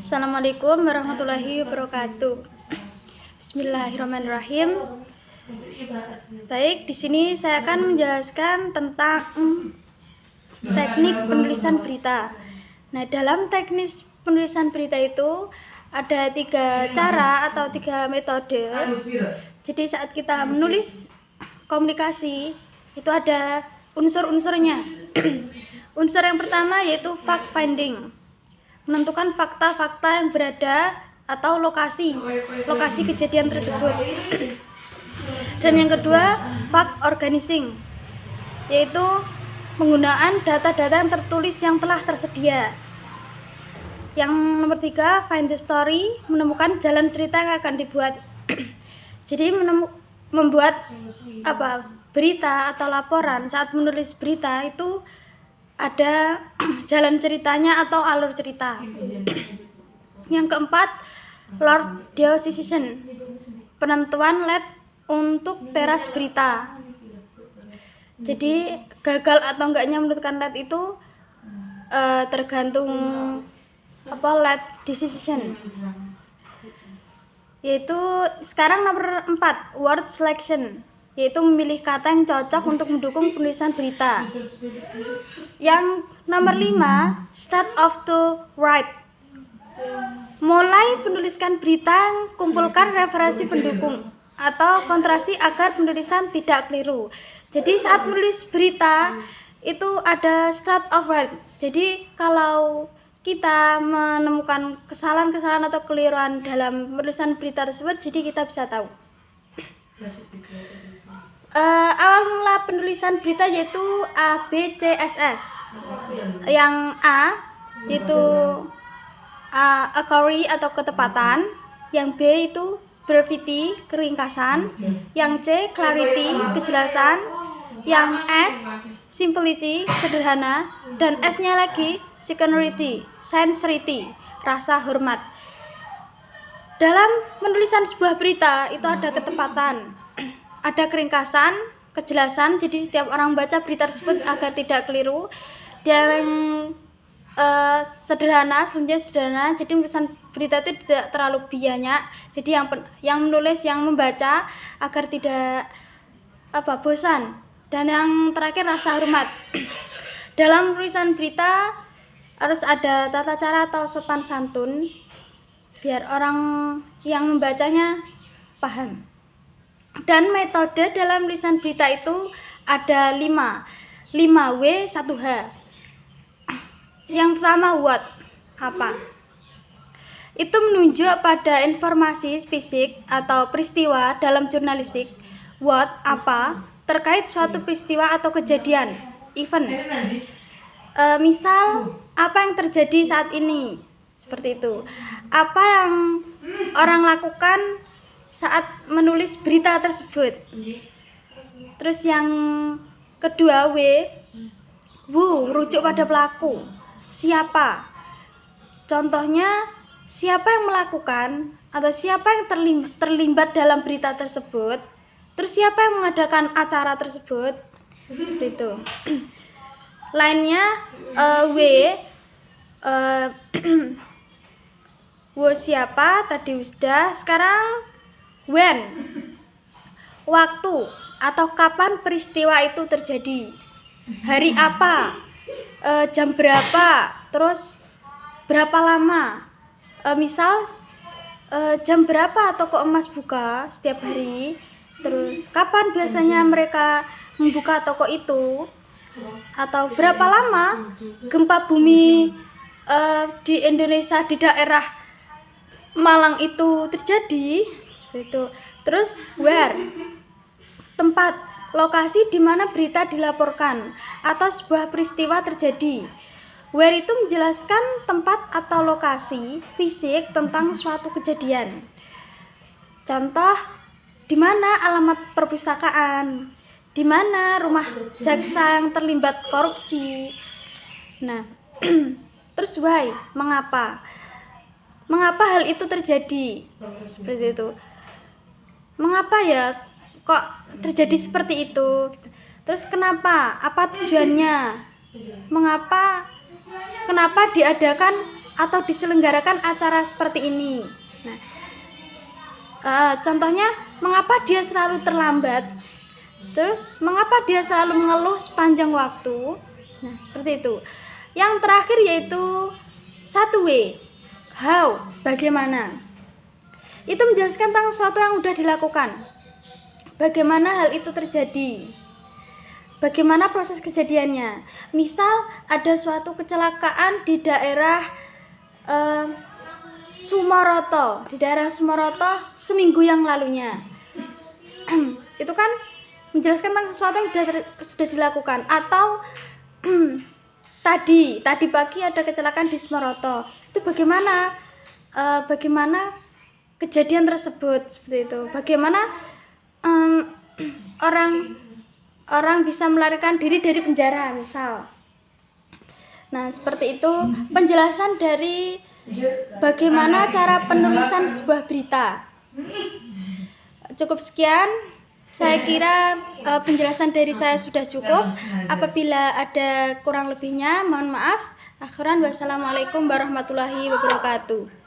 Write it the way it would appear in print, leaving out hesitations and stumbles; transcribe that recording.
Assalamualaikum warahmatullahi wabarakatuh. Bismillahirrahmanirrahim. Baik, di sini saya akan menjelaskan tentang teknik penulisan berita. Nah, dalam teknik penulisan berita itu ada 3 cara atau 3 metode. Jadi saat kita menulis komunikasi itu ada unsur-unsurnya. Unsur yang pertama yaitu fact finding, menentukan fakta-fakta yang berada atau lokasi kejadian tersebut. Dan yang kedua, fact organizing, yaitu penggunaan data-data yang tertulis yang telah tersedia. Yang nomor 3, find the story, menemukan jalan cerita yang akan dibuat. Jadi membuat berita atau laporan, saat menulis berita itu ada jalan ceritanya atau alur cerita. Yang keempat, Lord Decision, penentuan LED untuk teras berita. Jadi gagal atau enggaknya menentukan LED itu tergantung LED decision. Yaitu sekarang nomor 4, word selection, yaitu memilih kata yang cocok untuk mendukung penulisan berita. Yang nomor 5, start of to write, mulai penuliskan berita, kumpulkan referensi pendukung atau kontrasi agar penulisan tidak keliru. Jadi saat menulis berita itu ada start of write. Jadi kalau kita menemukan kesalahan-kesalahan atau keliruan dalam penulisan berita tersebut, jadi kita bisa tahu. Awal mula penulisan berita yaitu A, B, C, S, S. Yang A yaitu accuracy atau ketepatan, yang B itu brevity, keringkasan, yang C clarity, kejelasan, yang S simplicity, sederhana, dan S-nya lagi sincerity, rasa hormat. Dalam penulisan sebuah berita itu ada ketepatan, ada keringkasan, kejelasan, jadi setiap orang baca berita tersebut agar tidak keliru. Dan sederhana, jadi penulisan berita itu tidak terlalu banyak, jadi yang menulis, yang membaca agar tidak bosan. Dan yang terakhir, rasa hormat. Dalam penulisan berita harus ada tata cara atau sopan santun biar orang yang membacanya paham. Dan metode dalam tulisan berita itu ada 5W 1H. Yang pertama, what, apa. Itu menunjuk pada informasi fisik atau peristiwa dalam jurnalistik. What, apa, terkait suatu peristiwa atau kejadian, event. Misal, apa yang terjadi saat ini, seperti itu. Apa yang orang lakukan saat menulis berita tersebut. Terus yang kedua, who, merujuk pada pelaku, siapa. Contohnya, siapa yang melakukan atau siapa yang terlibat dalam berita tersebut. Terus siapa yang mengadakan acara tersebut, seperti itu. Lainnya siapa, tadi sudah. Sekarang when, waktu atau kapan peristiwa itu terjadi, hari apa, jam berapa, terus berapa lama. Misal jam berapa toko emas buka setiap hari, terus kapan biasanya mereka membuka toko itu, atau berapa lama gempa bumi di Indonesia, di daerah Malang itu terjadi, seperti itu. Terus where, tempat, lokasi di mana berita dilaporkan atau sebuah peristiwa terjadi. Where itu menjelaskan tempat atau lokasi fisik tentang suatu kejadian. Contoh, di mana alamat perpustakaan, di mana rumah jaksa yang terlibat korupsi. Nah, terus why, mengapa hal itu terjadi, seperti itu. Mengapa ya kok terjadi seperti itu? Terus kenapa? Apa tujuannya? Kenapa diadakan atau diselenggarakan acara seperti ini. Nah, contohnya mengapa dia selalu terlambat, terus mengapa dia selalu mengeluh sepanjang waktu. Nah, seperti itu. Yang terakhir yaitu 1W, how, bagaimana. Itu menjelaskan tentang sesuatu yang sudah dilakukan, bagaimana hal itu terjadi, bagaimana proses kejadiannya. Misal ada suatu kecelakaan di daerah Sumoroto, seminggu yang lalunya. Itu kan menjelaskan tentang sesuatu yang sudah dilakukan. Atau tadi pagi ada kecelakaan di Sumoroto. Itu bagaimana kejadian tersebut, seperti itu. Bagaimana orang bisa melarikan diri dari penjara, misal. Nah, seperti itu penjelasan dari bagaimana cara penulisan sebuah berita. Cukup sekian. Saya kira penjelasan dari saya sudah cukup. Apabila ada kurang lebihnya, mohon maaf. Akhiran, wassalamualaikum warahmatullahi wabarakatuh.